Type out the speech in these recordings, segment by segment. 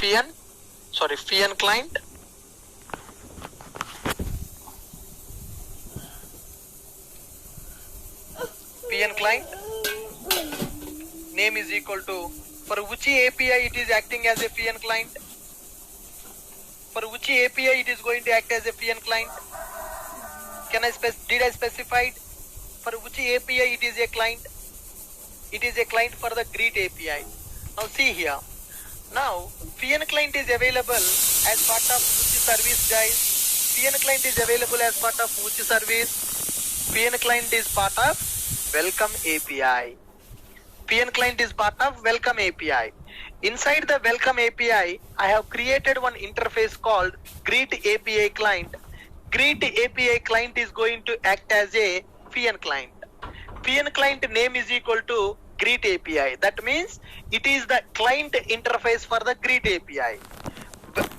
fian client. Fian client name is equal to, for which API it is acting as a fian client? For which API it is going to act as a fian client? Did I specify for which API it is a client? It is a client for the greet API. Now see here. Now fian client is available as part of which service, guys? Fian client is available as part of which service? Fian client is part of welcome API. Fian client is part of welcome API. Inside the welcome API, I have created one interface called greet API client. Greet API client is going to act as a fian client. Fian client name is equal to greet API. That means it is the client interface for the greet API.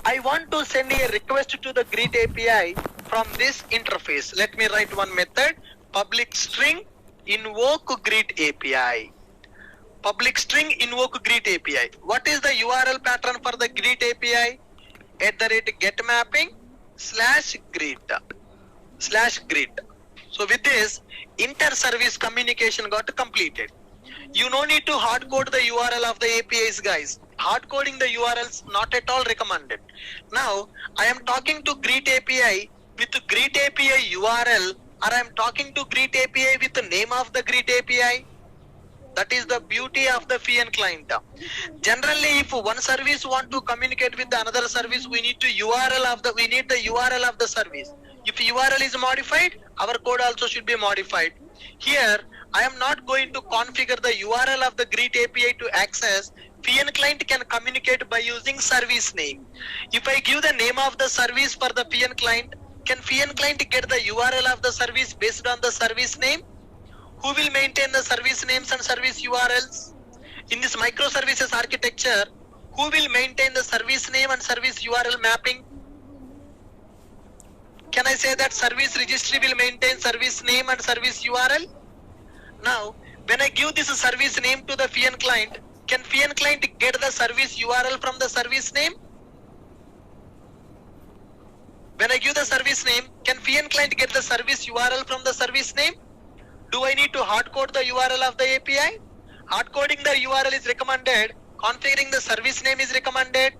I want to send a request to the greet API from this interface. Let me write one method, public string invoke greet API. Public string invoke greet API. What is the URL pattern for the greet API? @getMapping /greet. So with this, inter-service communication got completed. You no need to hard code the URL of the APIs, guys. Hard coding the URLs not at all recommended. Now I am talking to greet API with greet API URL, or I am talking to greet API with the name of the greet API. That is the beauty of the fian client. Generally, if one service want to communicate with another service, we need the URL of the service. If URL is modified, our code also should be modified. Here, I am not going to configure the URL of the greet API to access. Fian client can communicate by using service name. If I give the name of the service for the fian client, can fian client get the URL of the service based on the service name? Who will maintain the service names and service URLs? In this microservices architecture, who will maintain the service name and service URL mapping? Can I say that service registry will maintain service name and service URL? Now, when I give this service name to the fian client, can fian client get the service URL from the service name? When I give the service name, can fian client get the service URL from the service name? Do I need to hard code the URL of the API? Hard coding the URL is recommended. Configuring the service name is recommended.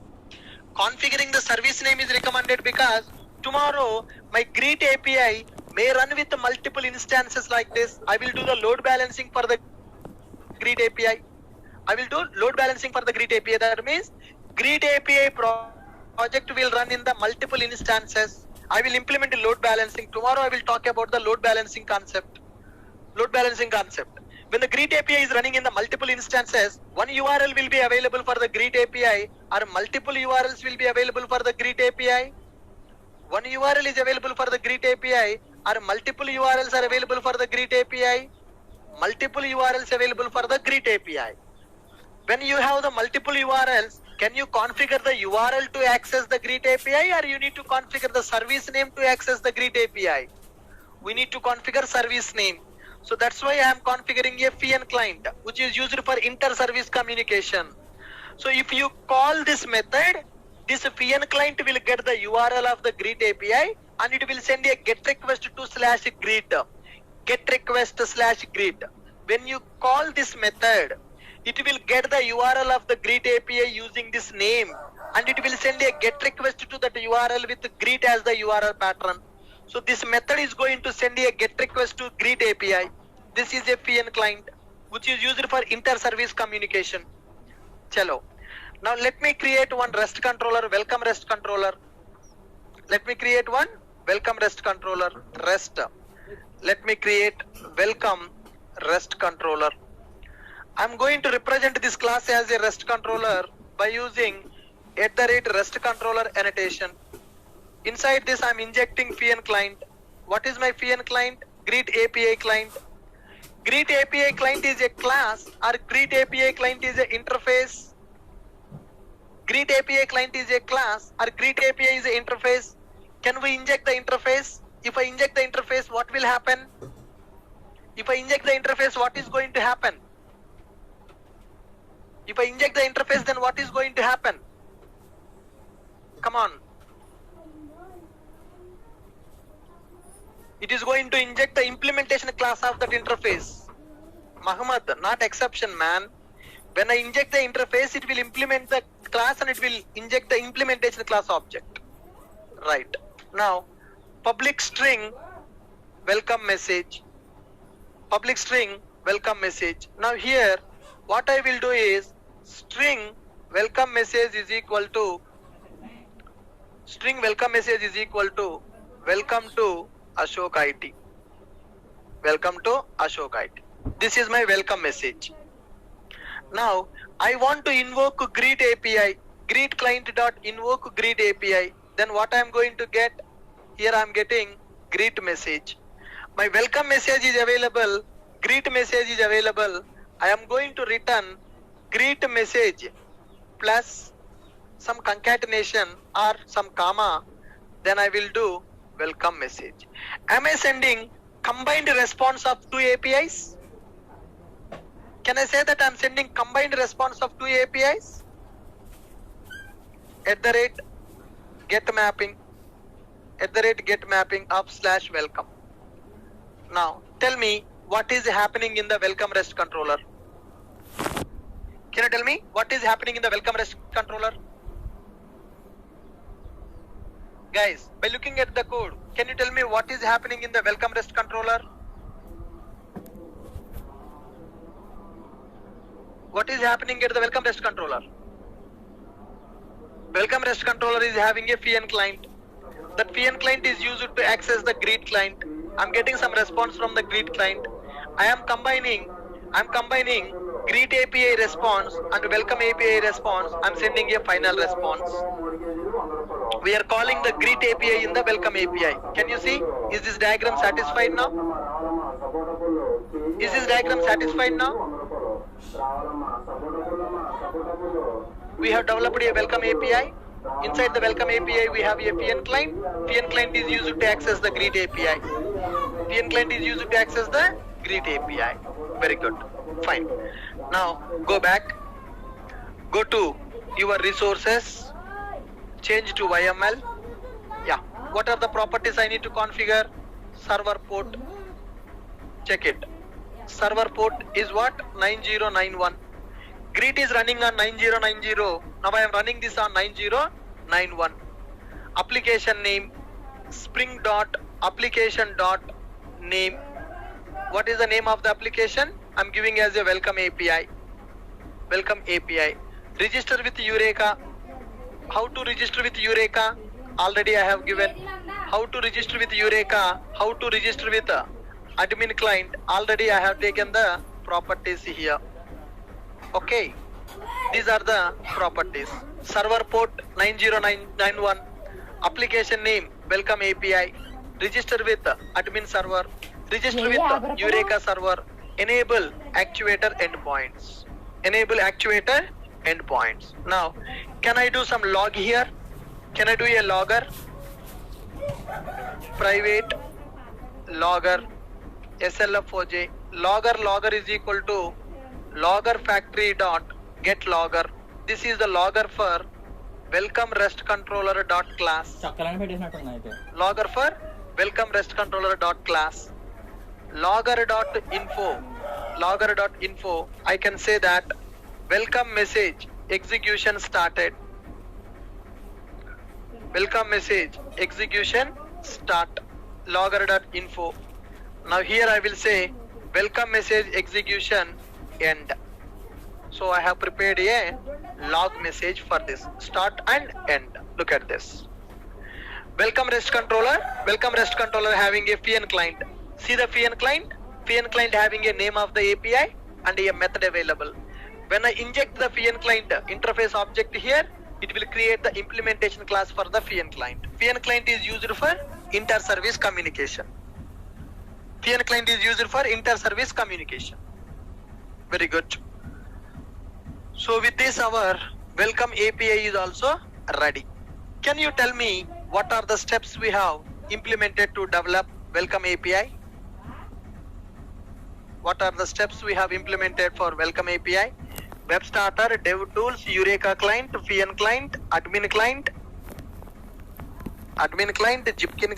Configuring the service name is recommended because tomorrow my greet API may run with multiple instances like this. I will do the load balancing for the greet API. That means greet API project will run in the multiple instances. I will implement the load balancing. Tomorrow I will talk about the load balancing concept. When the greet API is running in the multiple instances, one URL will be available for the greet API, or multiple URLs will be available for the greet API. One URL is available for the greet API, or multiple URLs are available for the greet API. Multiple URLs available for the greet API. When you have the multiple URLs, can you configure the URL to access the greet API, or you need to configure the service name to access the greet API? We need to configure service name. So that's why I am configuring a fian client, which is used for inter-service communication. So if you call this method, this fian client will get the URL of the greet API and it will send a get request to /greet. Get request /greet. When you call this method, it will get the URL of the greet API using this name and it will send a get request to that URL with greet as the URL pattern. So this method is going to send a get request to greet API. This is a fian client which is used for inter-service communication. Chalo. Now let me create one REST controller, welcome REST controller. Let me create one welcome REST controller, REST. Let me create welcome REST controller. I'm going to represent this class as a REST controller by using @REST controller annotation. Inside this, I'm injecting fian client. What is my fian client? Greet API client. Greet API client is a class, or Greet API client is an interface. Greet API client is a class, or Greet API is an interface. Can we inject the interface? If I inject the interface, what will happen? If I inject the interface, what is going to happen? If I inject the interface, then what is going to happen? Come on. It is going to inject the implementation class of that interface. Muhammad, not exception, man. When I inject the interface, it will implement the class and it will inject the implementation class object. Right. Now, public string welcome message. Public string welcome message. Now here, what I will do is string welcome message is equal to welcome to Ashok IT. Welcome to Ashok IT. This is my welcome message. Now I want to invoke greet API. Greet client dot invoke greet API. Then what I am going to get? Here I am getting greet message. My welcome message is available. Greet message is available. I am going to return greet message plus some concatenation or some comma. Then I will do welcome message. Am I sending combined response of two APIs? Can I say that I am sending combined response of two APIs? @get mapping of /welcome. Now tell me what is happening in the welcome REST controller. Can you tell me what is happening in the welcome REST controller? Guys, by looking at the code, can you tell me what is happening in the welcome REST controller? What is happening at the welcome REST controller? Welcome REST controller is having a FIAN client. That FIAN client is used to access the greet client. I'm getting some response from the greet client. I'm combining greet API response and welcome API response. I'm sending a final response. We are calling the greet API in the welcome API. Can you see? Is this diagram satisfied now? Is this diagram satisfied now? We have developed a welcome API. Inside the welcome API, we have a FIAN client. FIAN client is used to access the greet API. FIAN client is used to access the greet API. Very good. Fine. Now go back. Go to your resources. Change to YML. Yeah. What are the properties I need to configure? Server port. Check it. Server port is what? 9091. Greet is running on 9090. Now I am running this on 9091. Application name spring dot application dot name. What is the name of the application? I'm giving as a welcome API. Welcome API. Register with Eureka. How to register with Eureka? Already I have given. How to register with Eureka? How to register with admin client? Already I have taken the properties here. Okay. These are the properties. Server port 90991. Application name welcome API. Register with admin server. Register with Eureka server. Enable actuator endpoints. Enable actuator endpoints. Now, can I do some log here? Can I do a logger? Private logger slfoj. Logger is equal to logger factory dot get logger. This is the logger for welcome REST controller dot class. Logger for welcome REST controller dot class. Logger dot info. I can say that welcome message execution started. Welcome message execution start. Logger dot info. Now here I will say welcome message execution end. So I have prepared a log message for this start and end. Look at this. Welcome REST controller having a FIAN client. See the FIAN client? FIAN client having a name of the API and a method available. When I inject the FIAN client interface object here, it will create the implementation class for the FIAN client. FIAN client is used for inter-service communication. FIAN client is used for inter-service communication. Very good. So with this our welcome API is also ready. Can you tell me what are the steps we have implemented to develop welcome API? What are the steps we have implemented for welcome API? Web starter, dev tools, Eureka client, FIAN client, admin client, admin client, Jipkin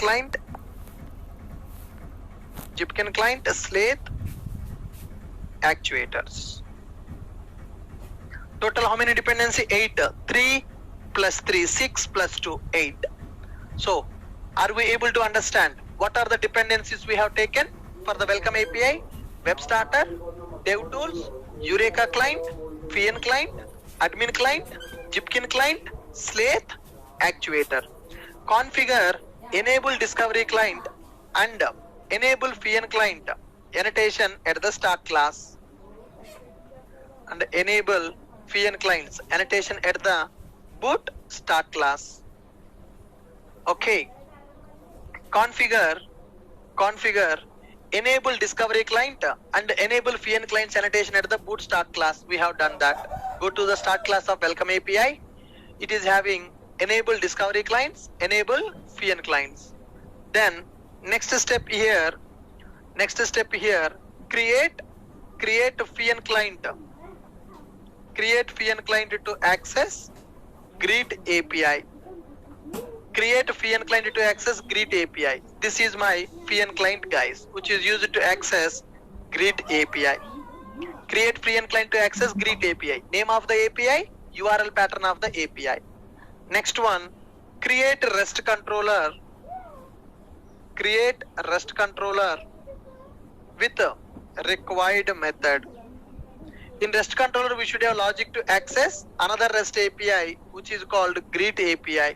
client, Slate, actuators. Total how many dependency? 8. 3 plus 3, 6 plus 2, 8. So, are we able to understand what are the dependencies we have taken for the welcome API? Web starter, dev tools, Eureka client, Fian client, admin client, Jipkin client, Slate, actuator. Configure enable discovery client and enable Fian client annotation at the start class, and enable Fian clients annotation at the boot start class. Okay. Configure enable discovery client and enable Fian clients annotation at the boot start class. We have done that. Go to the start class of welcome API. It is having enable discovery clients, enable Fian clients. Then next step here, create Fian client. Create Fian client to access Greet API. Create Fian client to access Greet API. This is my Fian client, guys, which is used to access Greet API. Create Fian client to access Greet API. Name of the API, URL pattern of the API. Next one, create REST controller. Create REST controller with a required method. In REST controller, we should have logic to access another REST API, which is called Greet API.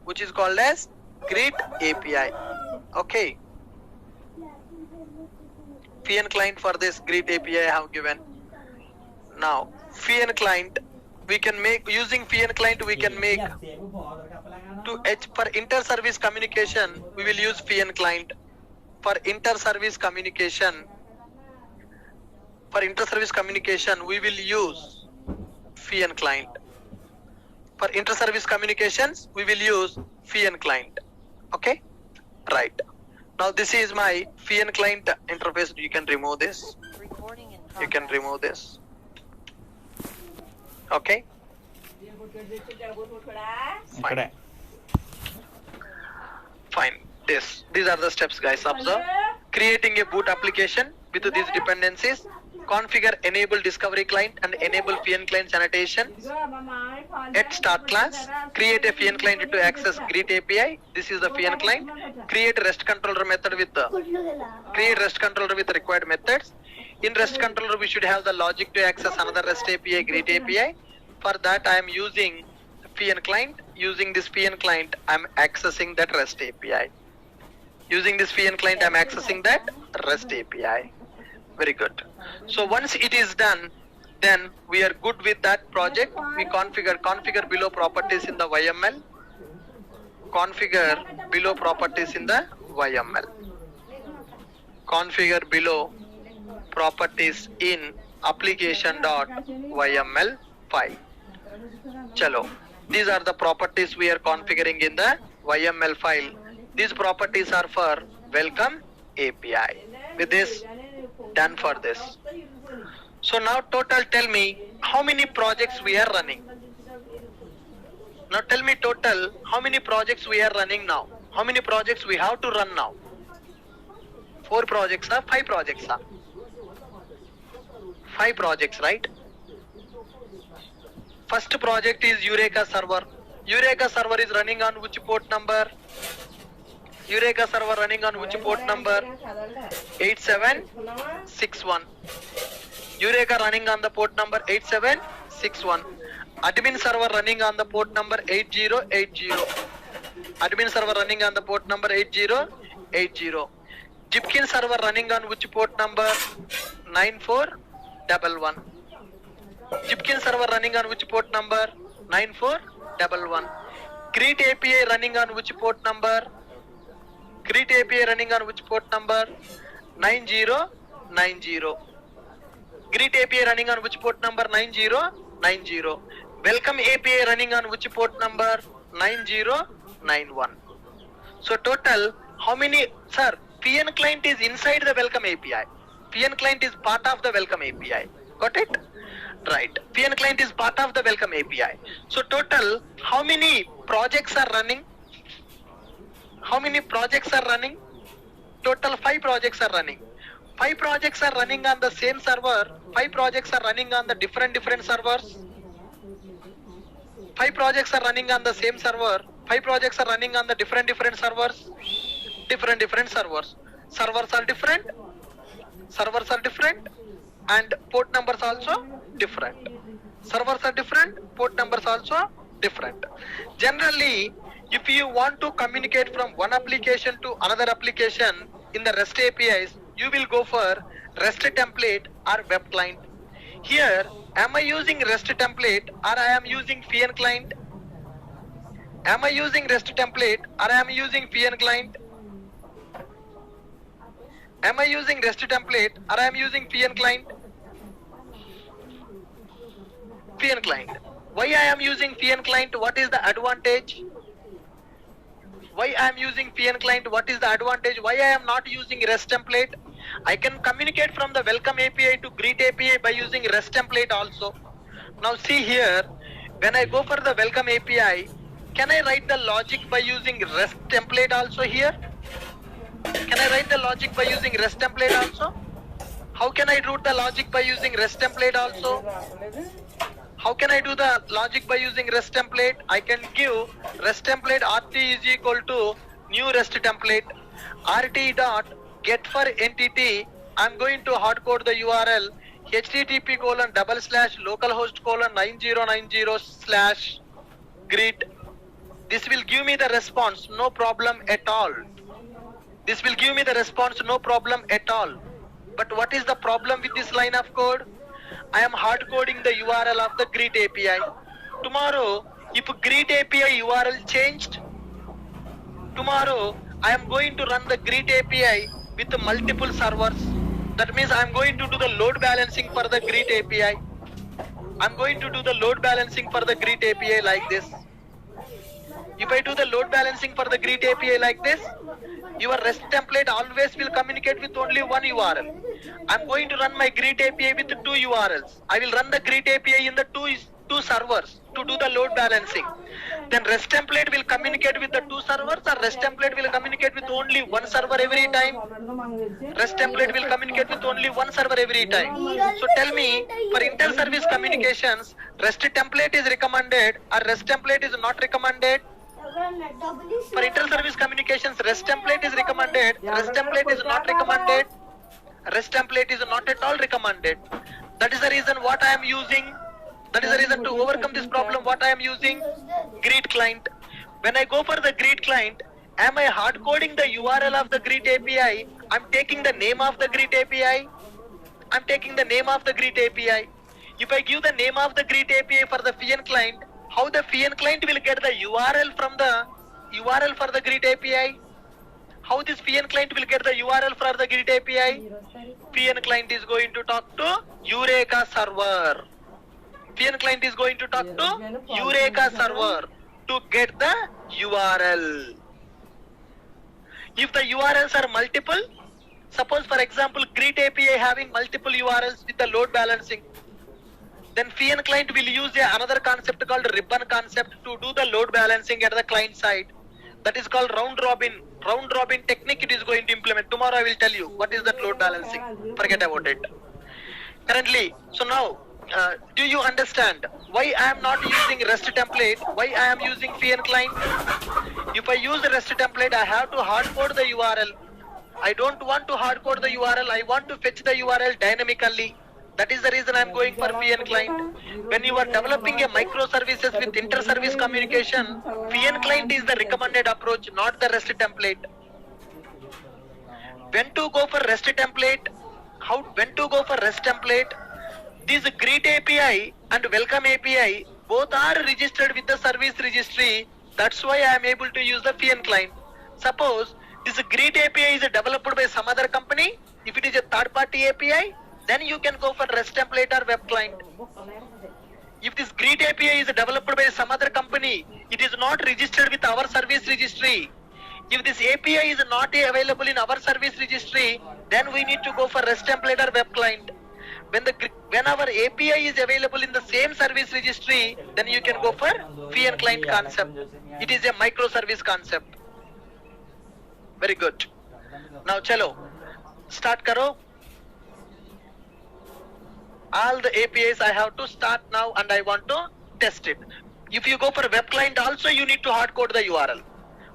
Which is called as Greet API. Okay. Fian client for this Greet API I have given. Now, Fian client, we can make, using Fian client we can make for inter-service communication, we will use Fian client. For inter-service communication, we will use Fian client. For inter-service communications, we will use Fian client. Okay? Right. Now this is my Fian client interface. You can remove this. You can remove this. Okay? Fine. Fine. These are the steps, guys. Observe. Creating a boot application with these dependencies. Configure enable discovery client and enable Fian client's annotation at start class. Create a Fian client to access Greet API. This is the Fian client. Create REST controller method with required methods. In REST controller, we should have the logic to access another REST API, Greet API. For that, I am using Fian client. Using this Fian client, I am accessing that REST API. Using this Fian client, I am accessing that REST API. Very good. So once it is done, then we are good with that project. We configure below properties in the YML. Configure below properties in the YML. Configure below properties in application.yml file. Chalo. These are the properties we are configuring in the YML file. These properties are for welcome API. With this, done for this. So now total, tell me how many projects we are running. Now tell me total how many projects we are running now. How many projects we have to run now? 4 projects or 5 projects? 5 projects, right? First project is Eureka server. Eureka server is running on which port number? Eureka server running on which port number? 8761. Eureka running on the port number 8761. Admin server running on the port number 8080. Admin server running on the port number 8080. Jipkin server running on which port number? 9411. Jipkin server running on which port number? 9411. Greet API running on which port number? Greet API running on which port number? 9090. Greet API running on which port number? 9090. Welcome API running on which port number? 9091. So total, how many, sir, Fian client is inside the welcome API. Fian client is part of the welcome API. Got it? Right. Fian client is part of the welcome API. So total, how many projects are running? How many projects are running? Total 5 projects are running. 5 projects are running on the same server. 5 projects are running on the different servers. 5 projects are running on the same server. 5 projects are running on the different servers. Different servers. Servers are different. Servers are different. And port numbers also different. Servers are different. Port numbers also different. Generally, if you want to communicate from one application to another application in the REST APIs, you will go for REST template or web client. Here, am I using REST template or I am using FIAN client? Am I using REST template or I am using FIAN client? Am I using REST template or I am using FIAN client? FIAN client. Why I am using FIAN client? What is the advantage? Why I am using FIAN client? What is the advantage? Why I am not using REST template? I can communicate from the welcome API to greet API by using REST template also. Now see here, when I go for the welcome API, can I write the logic by using REST template also here? Can I write the logic by using REST template also? How can I do the logic by using REST template also? How can I do the logic by using REST template? I can give REST template RT is equal to new REST template RT dot get for entity. I'm going to hard code the URL http :/localhost:9090/greet. This will give me the response, no problem at all. This will give me the response, no problem at all. But what is the problem with this line of code? I am hard coding the URL of the greet API. Tomorrow, if greet API URL changed, tomorrow I am going to run the greet API with multiple servers. That means I am going to do the load balancing for the greet API. I'm going to do the load balancing for the greet API like this. If I do the load balancing for the greet API like this, your REST template always will communicate with only one URL. I'm going to run my greet API with 2 URLs. I will run the greet API in the two servers to do the load balancing. Then REST template will communicate with the 2 servers, or REST template will communicate with only one server every time? REST template will communicate with only one server every time. So tell me, for inter-service communications, REST template is recommended or REST template is not recommended? For inter-service communications, REST template is recommended, REST template is not recommended. REST template is not at all recommended. That is the reason what I am using. That is the reason to overcome this problem what I am using greet client. When I go for the greet client, am I hard coding the URL of the greet API? I'm taking the name of the greet API. I'm taking the name of the greet API. If I give the name of the greet API for the FIAN client, how the FIAN client will get the URL from the URL for the greet API? How this FIAN client will get the URL for the greet API? FIAN client is going to talk to Eureka server. FIAN client is going to talk to Eureka server to get the URL. If the URLs are multiple, suppose for example greet API having multiple URLs with the load balancing, then FIAN client will use another concept called ribbon concept to do the load balancing at the client side. That is called round robin technique it is going to implement. Tomorrow I will tell you what is that load balancing. Forget about it. Currently, so now, do you understand why I am not using REST template? Why I am using FIAN client? If I use the REST template, I have to hard code the URL. I don't want to hard code the URL. I want to fetch the URL dynamically. That is the reason I am going for FIAN client. When you are developing a microservices with inter-service communication, FIAN client is the recommended approach, not the REST template. When to go for REST template? When to go for REST template? This greet API and welcome API both are registered with the service registry. That's why I am able to use the FIAN client. Suppose this greet API is developed by some other company. If it is a third-party API, then you can go for REST template or web client. If this greet API is developed by some other company, it is not registered with our service registry. If this API is not available in our service registry, then we need to go for REST template or web client. When our API is available in the same service registry, then you can go for FIAN client concept. It is a microservice concept. Very good. Now chalo, start karo. All the APIs I have to start now and I want to test it. If you go for web client also, you need to hard code the URL.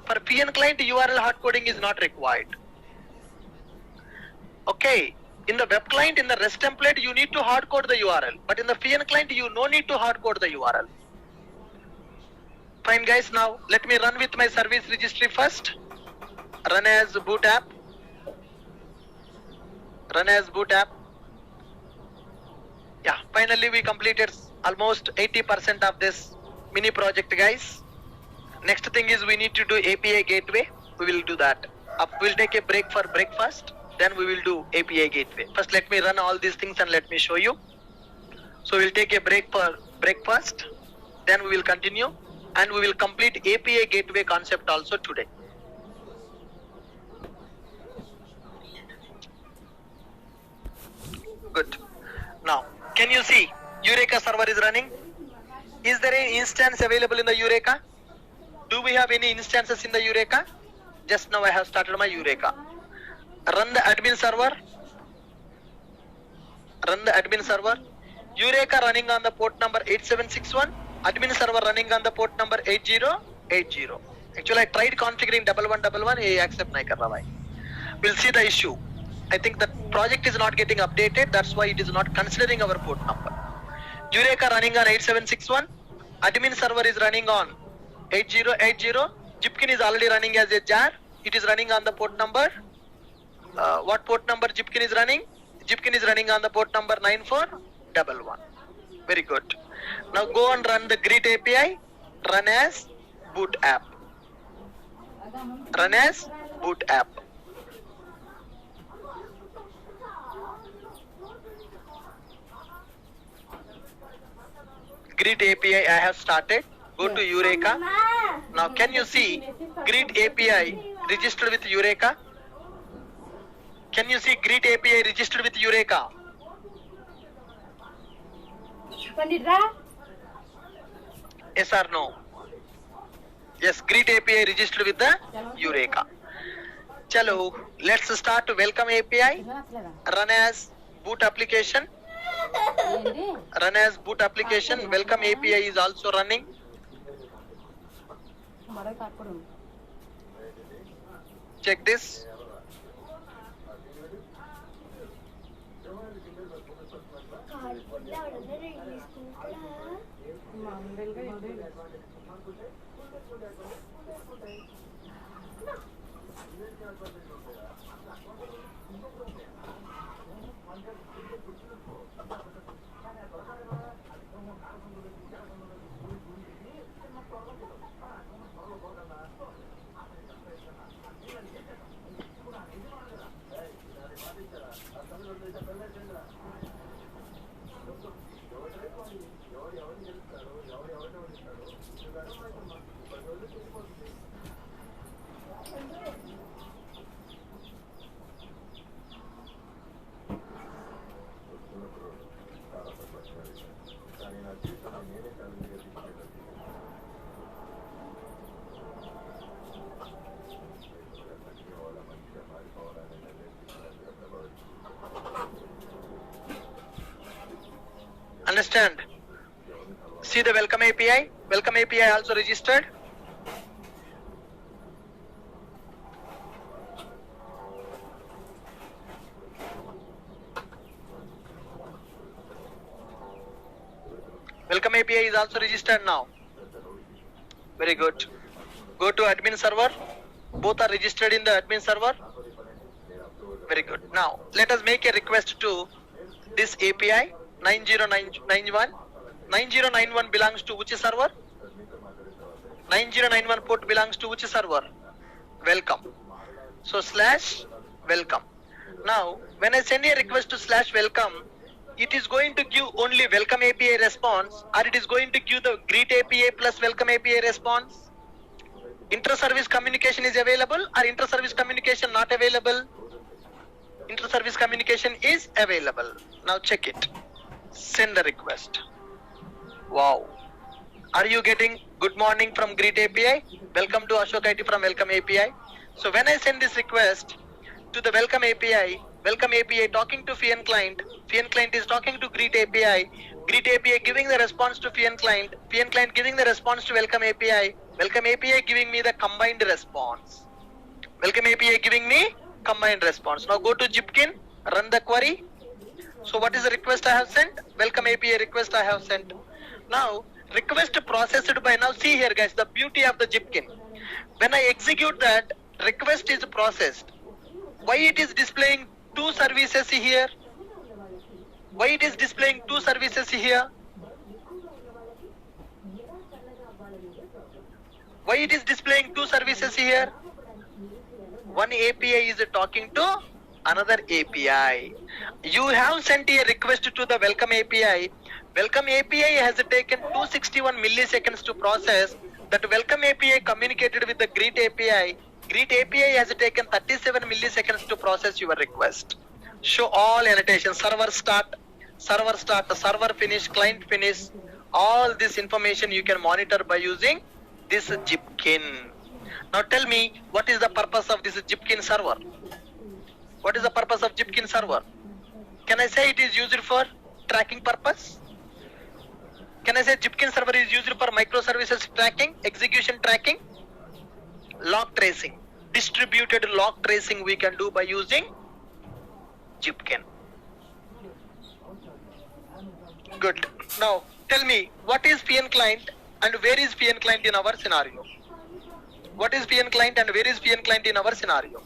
For PN client, URL hard coding is not required. Okay, in the web client, in the REST template, you need to hard code the URL. But in the PN client, you no need to hard code the URL. Fine guys, now let me run with my service registry first. Run as boot app. Run as boot app. Yeah, finally we completed almost 80% of this mini project, guys. Next thing is we need to do API gateway. We will do that. We'll take a break for breakfast. Then we will do API gateway. First, let me run all these things and let me show you. So we'll take a break for breakfast. Then we will continue and we will complete API gateway concept also today. Good. Now, can you see Eureka server is running? Is there any instance available in the Eureka? Do we have any instances in the Eureka? Just now I have started my Eureka. Run the admin server. Run the admin server. Eureka running on the port number 8761. Admin server running on the port number 8080. Actually, I tried configuring 1111. I accept nahi kar raha bhai. We'll see the issue. I think the project is not getting updated. That's why it is not considering our port number. Eureka running on 8761. Admin server is running on 8080. Jipkin is already running as a jar. It is running on the port number. What port number Jipkin is running? Jipkin is running on the port number 9411. Very good. Now go and run the Greet API. Run as boot app. Run as boot app. Greet API I have started. Go to Eureka. Now can you see Greet API registered with Eureka? Can you see Greet API registered with Eureka? Yes or no? Yes, Greet API registered with the Eureka. Chalo, let's start Welcome API. Run as boot application. Run as boot application. Welcome API is also running. Check this. Understand? See the Welcome API. Welcome API also registered. Welcome API is also registered now. Very good. Go to admin server. Both are registered in the admin server. Very good. Now let us make a request to this API 9091. 9091 belongs to which server? 9091 port belongs to which server? Welcome. So /welcome. Now when I send a request to /welcome, it is going to give only Welcome API response, or it is going to give the Greet API plus Welcome API response? Inter-service communication is available or inter-service communication not available? Inter-service communication is available. Now check it. Send the request. Wow. Are you getting good morning from Greet API? Welcome to Ashok IT from Welcome API. So when I send this request to the welcome API talking to FIAN client is talking to greet API giving the response to FIAN client giving the response to welcome API giving me the combined response. Welcome API giving me combined response. Now go to Jipkin, run the query. So what is the request I have sent? Welcome API request I have sent. Now request processed by, now see here guys, the beauty of the Jipkin. When I execute that, request is processed. Why it is displaying two services here? Why it is displaying two services here? Why it is displaying two services here? One API is talking to another API. You have sent a request to the welcome API. Welcome API has taken 261 milliseconds to process. That welcome API communicated with the greet API. Greet API has taken 37 milliseconds to process your request. Show all annotations, server start, server finish, client finish. All this information you can monitor by using this Jipkin. Now tell me, what is the purpose of this Jipkin server? What is the purpose of Jipkin server? Can I say it is used for tracking purpose? Can I say Jipkin server is used for microservices tracking, execution tracking, log tracing, distributed log tracing we can do by using Jipkin. Good. Now tell me, what is FIAN client and where is FIAN client in our scenario? What is FIAN client and where is FIAN client in our scenario?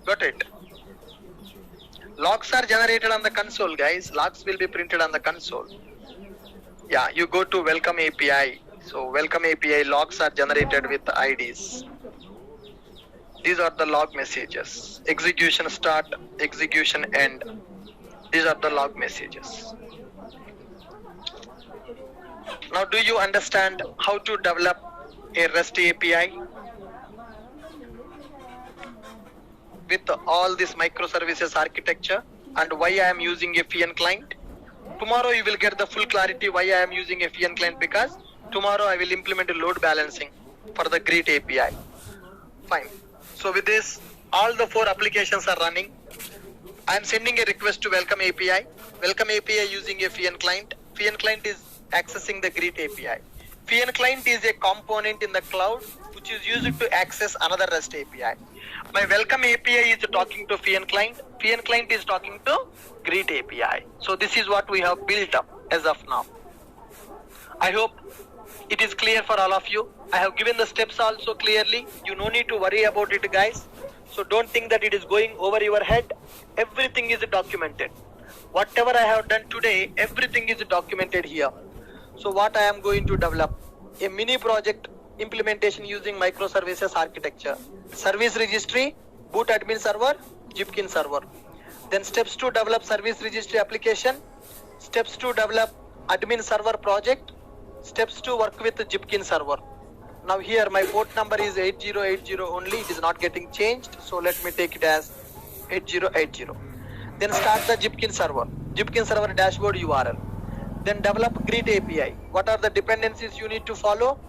Got it. Logs are generated on the console, guys. Logs will be printed on the console. Yeah, you go to welcome API. So welcome API logs are generated with IDs. These are the log messages. Execution start, execution end. These are the log messages. Now do you understand how to develop a REST API with all this microservices architecture and why I am using a FIAN client? Tomorrow you will get the full clarity why I am using a FIAN client, because tomorrow I will implement a load balancing for the greet API. Fine. So with this, all the 4 applications are running. I am sending a request to welcome API. Welcome API using a FIAN client. FIAN client is accessing the greet API. FIAN client is a component in the cloud which is used to access another REST API. My welcome API is talking to FIAN client. FIAN client is talking to greet API. So this is what we have built up as of now. I hope it is clear for all of you. I have given the steps also clearly. You no need to worry about it, guys. So don't think that it is going over your head. Everything is documented. Whatever I have done today, everything is documented here. So what I am going to develop? A mini project implementation using microservices architecture. Service registry, boot admin server, Jipkin server. Then steps to develop service registry application. Steps to develop admin server project. Steps to work with the Jipkin server. Now here my port number is 8080 only. It is not getting changed. So let me take it as 8080. Then start the Jipkin server dashboard URL. Then develop greet API. What are the dependencies you need to follow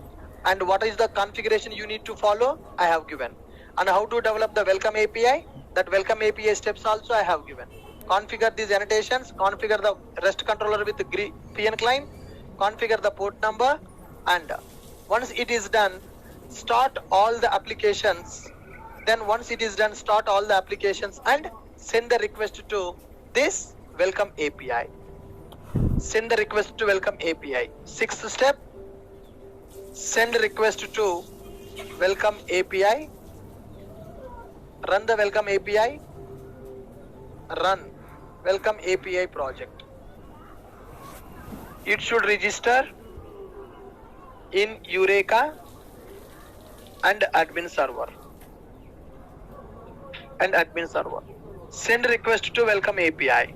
and what is the configuration you need to follow? I have given. And how to develop the welcome API? That welcome API steps also I have given. Configure these annotations, configure the REST controller with the FIAN client, configure the port number, and once it is done, start all the applications. Then once it is done, start all the applications and send the request to this welcome API. Send the request to welcome API. 6th step, send request to welcome API. Run the welcome API. Run welcome API project. It should register in Eureka and admin server. Send request to welcome API.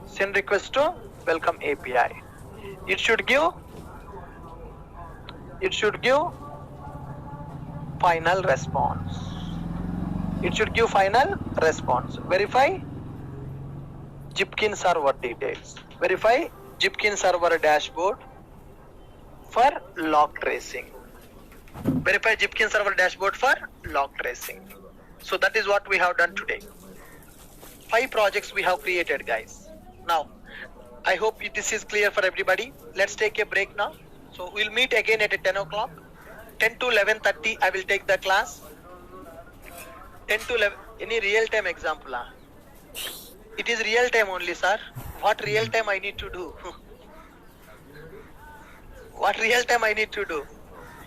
Send request to welcome API. It should give final response. Verify Jipkin server details. Verify Jipkin server dashboard for log tracing. Verify Jipkin server dashboard for log tracing. So that is what we have done today. 5 projects we have created, guys. Now, I hope this is clear for everybody. Let's take a break now. So we'll meet again at 10 o'clock. 10 to 11:30 I will take the class. 10 to 11, any real time example? It is real time only, sir. What real time I need to do? What real time I need to do?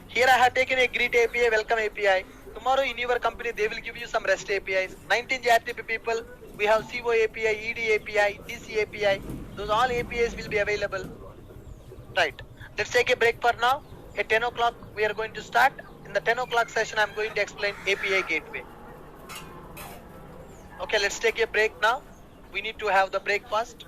Here I have taken a greet API, welcome API. Tomorrow in your company they will give you some REST APIs. 19 JRTP people, we have CO API, ED API, DC API. Those all APIs will be available. Right. Let's take a break for now. At 10 o'clock we are going to start. In the 10 o'clock session I'm going to explain API gateway. Okay, let's take a break now. We need to have the breakfast.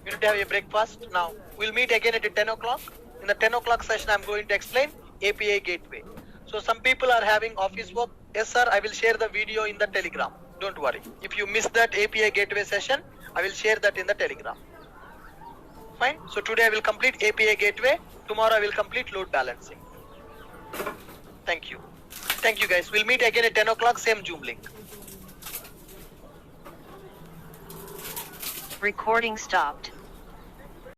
We need to have a breakfast now. We'll meet again at 10 o'clock. In the 10 o'clock session, I'm going to explain API gateway. So some people are having office work. Yes, sir, I will share the video in the Telegram. Don't worry. If you miss that API gateway session, I will share that in the Telegram. Fine. So today I will complete API gateway. Tomorrow I will complete load balancing. Thank you. Thank you, guys. We'll meet again at 10 o'clock, same Zoom link. Recording stopped.